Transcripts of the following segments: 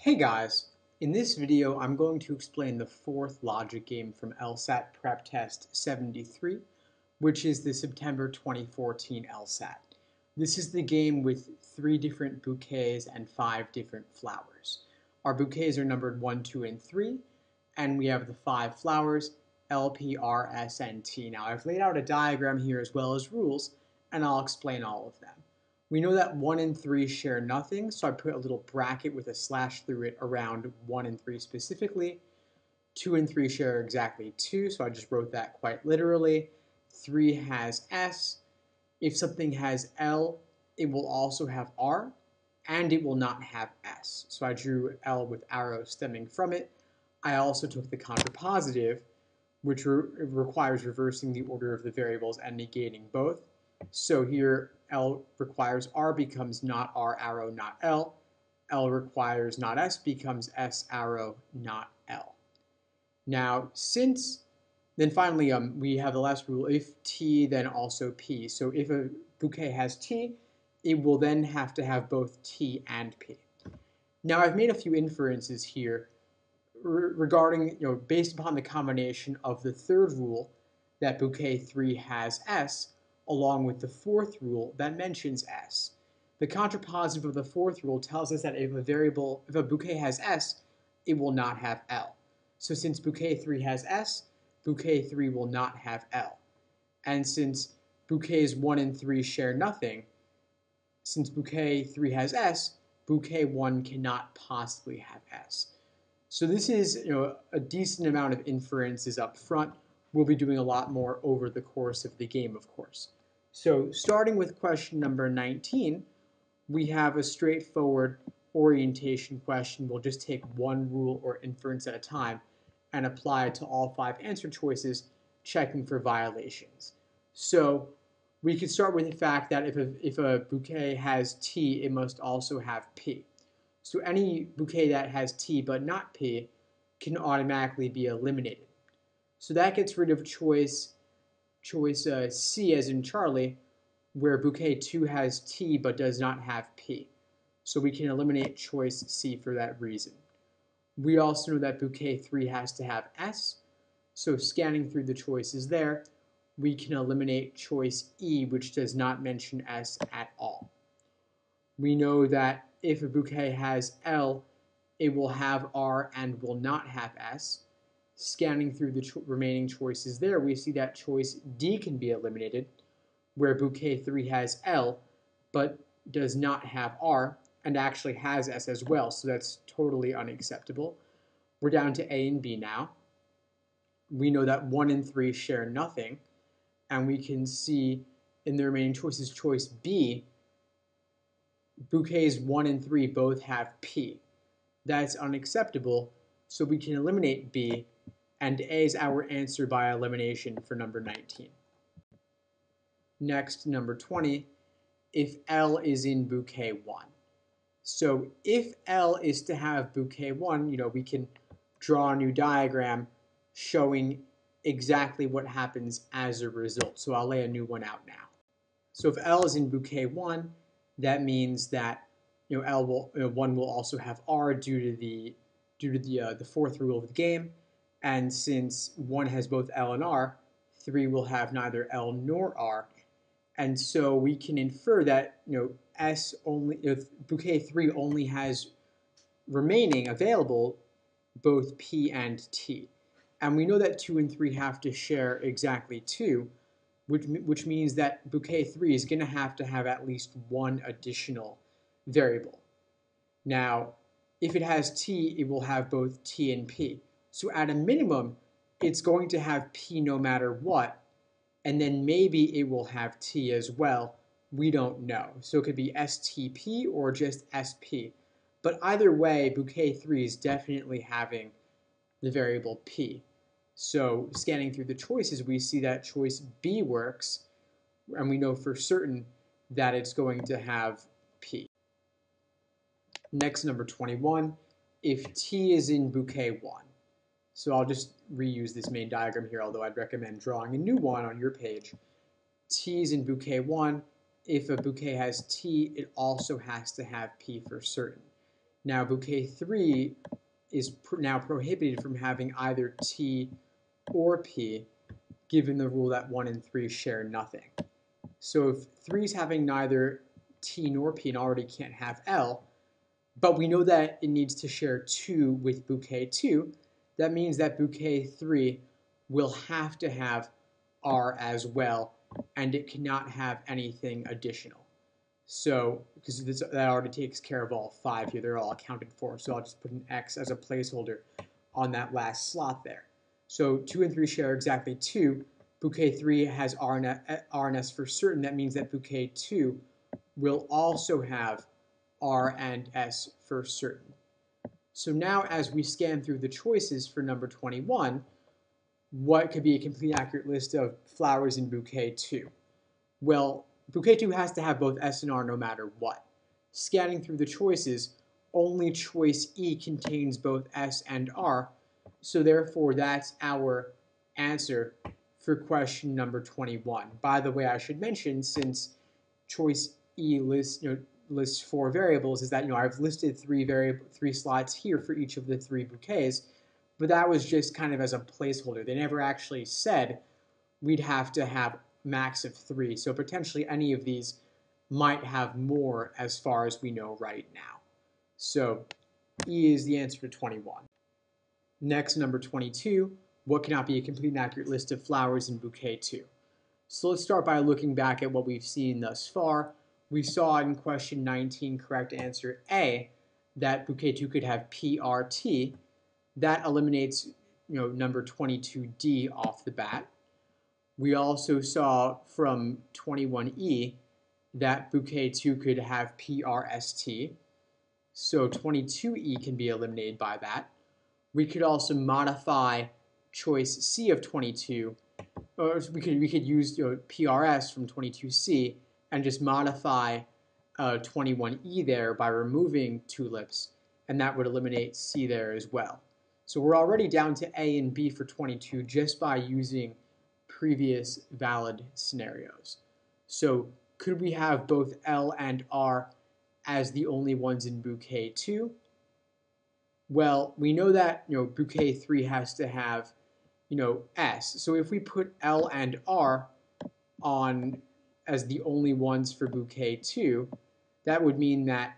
Hey guys, in this video I'm going to explain the fourth logic game from LSAT PrepTest 73, which is the September 2014 LSAT. This is the game with 3 different bouquets and 5 different flowers. Our bouquets are numbered 1, 2, and 3, and we have the 5 flowers, L, P, R, S, and T. Now I've laid out a diagram here as well as rules, and I'll explain all of them. We know that 1 and 3 share nothing, so I put a little bracket with a slash through it around 1 and 3 specifically. 2 and 3 share exactly 2, so I just wrote that quite literally. 3 has S. If something has L, it will also have R, and it will not have S. So I drew L with arrows stemming from it. I also took the contrapositive, which requires reversing the order of the variables and negating both. So here L requires R becomes not R arrow, not L. L requires not S becomes S arrow, not L. Now then finally we have the last rule, if T then also P. So if a bouquet has T, it will then have to have both T and P. Now I've made a few inferences here regarding, based upon the combination of the third rule that bouquet 3 has S, along with the fourth rule that mentions S. The contrapositive of the fourth rule tells us that if a bouquet has S, it will not have L. So since bouquet 3 has S, bouquet 3 will not have L. And since bouquets 1 and 3 share nothing, since bouquet 3 has S, bouquet 1 cannot possibly have S. So this is, a decent amount of inferences up front. We'll be doing a lot more over the course of the game, of course. So starting with question number 19, we have a straightforward orientation question. We'll just take one rule or inference at a time and apply it to all 5 answer choices, checking for violations. So we can start with the fact that if a bouquet has T, it must also have P. So any bouquet that has T but not P can automatically be eliminated. So that gets rid of choice C as in Charlie, where bouquet 2 has T but does not have P. So we can eliminate choice C for that reason. We also know that bouquet 3 has to have S, so scanning through the choices there, we can eliminate choice E, which does not mention S at all. We know that if a bouquet has L, it will have R and will not have S. Scanning through the remaining choices there, we see that choice D can be eliminated, where bouquet 3 has L, but does not have R, and actually has S as well, so that's totally unacceptable. We're down to A and B now. We know that 1 and 3 share nothing, and we can see in the remaining choices, choice B, bouquets 1 and 3 both have P. That's unacceptable, so we can eliminate B, and A is our answer by elimination for number 19. Next, number 20, if L is in bouquet 1. So if L is to have bouquet 1, we can draw a new diagram showing exactly what happens as a result. So I'll lay a new one out now. So if L is in bouquet 1, that means that one will also have R due to the fourth rule of the game. And since 1 has both L and R, 3 will have neither L nor R. And so we can infer that bouquet 3 only has remaining available both P and T. And we know that 2 and 3 have to share exactly 2, which means that bouquet 3 is going to have at least one additional variable. Now, if it has T, it will have both T and P. So at a minimum, it's going to have P no matter what, and then maybe it will have T as well. We don't know. So it could be STP or just SP. But either way, bouquet 3 is definitely having the variable P. So scanning through the choices, we see that choice B works, and we know for certain that it's going to have P. Next, number 21, if T is in bouquet 1. So I'll just reuse this main diagram here, although I'd recommend drawing a new one on your page. T is in bouquet 1. If a bouquet has T, it also has to have P for certain. Now bouquet 3 is now prohibited from having either T or P, given the rule that 1 and 3 share nothing. So if 3 is having neither T nor P and already can't have L, but we know that it needs to share 2 with bouquet 2, that means that bouquet 3 will have to have R as well, and it cannot have anything additional. So, because that already takes care of all 5 here, they're all accounted for, so I'll just put an X as a placeholder on that last slot there. So 2 and 3 share exactly 2. Bouquet 3 has R and S for certain. That means that bouquet 2 will also have R and S for certain. So now as we scan through the choices for number 21, what could be a complete accurate list of flowers in bouquet 2? Well, bouquet 2 has to have both S and R no matter what. Scanning through the choices, only choice E contains both S and R, so therefore that's our answer for question number 21. By the way, I should mention, since choice E lists 4 variables, is that I've listed 3 slots here for each of the 3 bouquets, but that was just kind of as a placeholder. They never actually said we'd have to have max of 3, so potentially any of these might have more as far as we know right now. So E is the answer to 21. Next, number 22, what cannot be a complete and accurate list of flowers in bouquet 2? So let's start by looking back at what we've seen thus far. We saw in question 19, correct answer A, that bouquet 2 could have PRT. That eliminates number 22D off the bat. We also saw from 21E that bouquet 2 could have PRST. So 22E can be eliminated by that. We could also modify choice C of 22, or we could use PRS from 22C and just modify 21E there by removing tulips, and that would eliminate C there as well. So we're already down to A and B for 22 just by using previous valid scenarios. So could we have both L and R as the only ones in bouquet 2? Well, we know that bouquet 3 has to have S. So if we put L and R on as the only ones for bouquet 2, that would mean that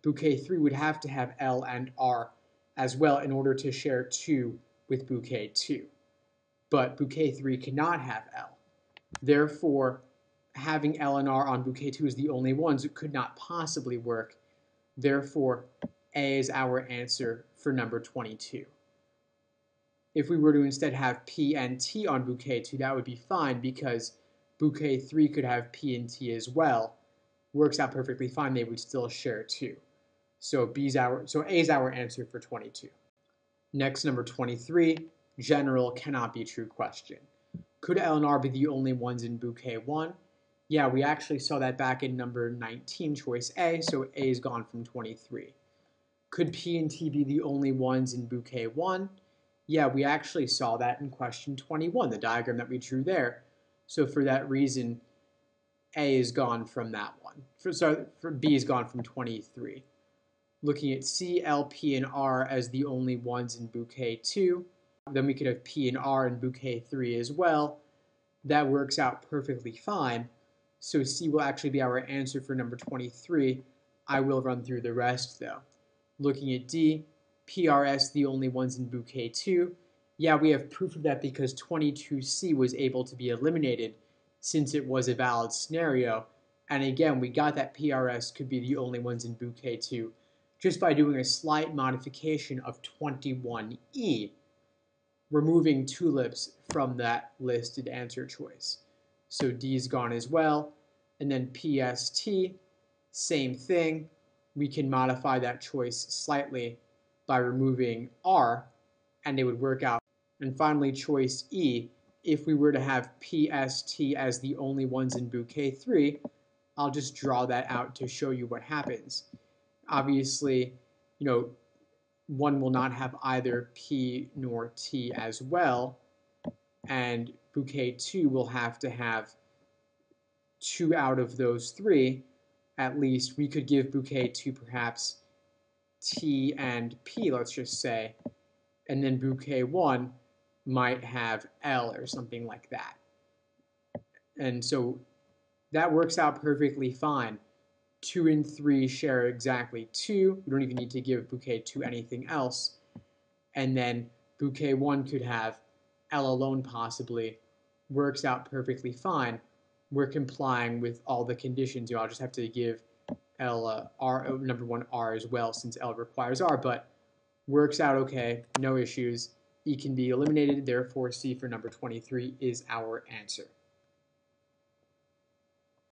bouquet 3 would have to have L and R as well in order to share 2 with bouquet 2. But bouquet 3 cannot have L. Therefore, having L and R on bouquet 2 is the only ones. It could not possibly work. Therefore, A is our answer for number 22. If we were to instead have P and T on bouquet 2, that would be fine because bouquet 3 could have P and T as well. Works out perfectly fine. They would still share 2. So A is our answer for 22. Next, number 23, general cannot be true question. Could L and R be the only ones in bouquet 1? Yeah, we actually saw that back in number 19, choice A, so A is gone from 23. Could P and T be the only ones in bouquet 1? Yeah, we actually saw that in question 21, the diagram that we drew there. So for that reason, A is gone from that one. B is gone from 23. Looking at C, L, P, and R as the only ones in bouquet 2. Then we could have P and R in bouquet 3 as well. That works out perfectly fine. So C will actually be our answer for number 23. I will run through the rest though. Looking at D, PRS the only ones in bouquet 2. Yeah, we have proof of that because 22C was able to be eliminated since it was a valid scenario. And again, we got that PRS could be the only ones in bouquet 2 just by doing a slight modification of 21E, removing tulips from that listed answer choice. So D is gone as well. And then PST, same thing. We can modify that choice slightly by removing R, and it would work out. And finally, choice E, if we were to have PST as the only ones in bouquet 3, I'll just draw that out to show you what happens. Obviously, one will not have either P nor T as well, and bouquet 2 will have to have 2 out of those 3. At least we could give bouquet 2 perhaps T and P, let's just say, and then bouquet 1 might have L or something like that. And so that works out perfectly fine. 2 and 3 share exactly 2. We don't even need to give bouquet 2 anything else. And then bouquet 1 could have L alone possibly. Works out perfectly fine. We're complying with all the conditions. I'll just have to give L R, number 1 R as well, since L requires R, but works out okay, no issues. E can be eliminated, therefore C for number 23 is our answer.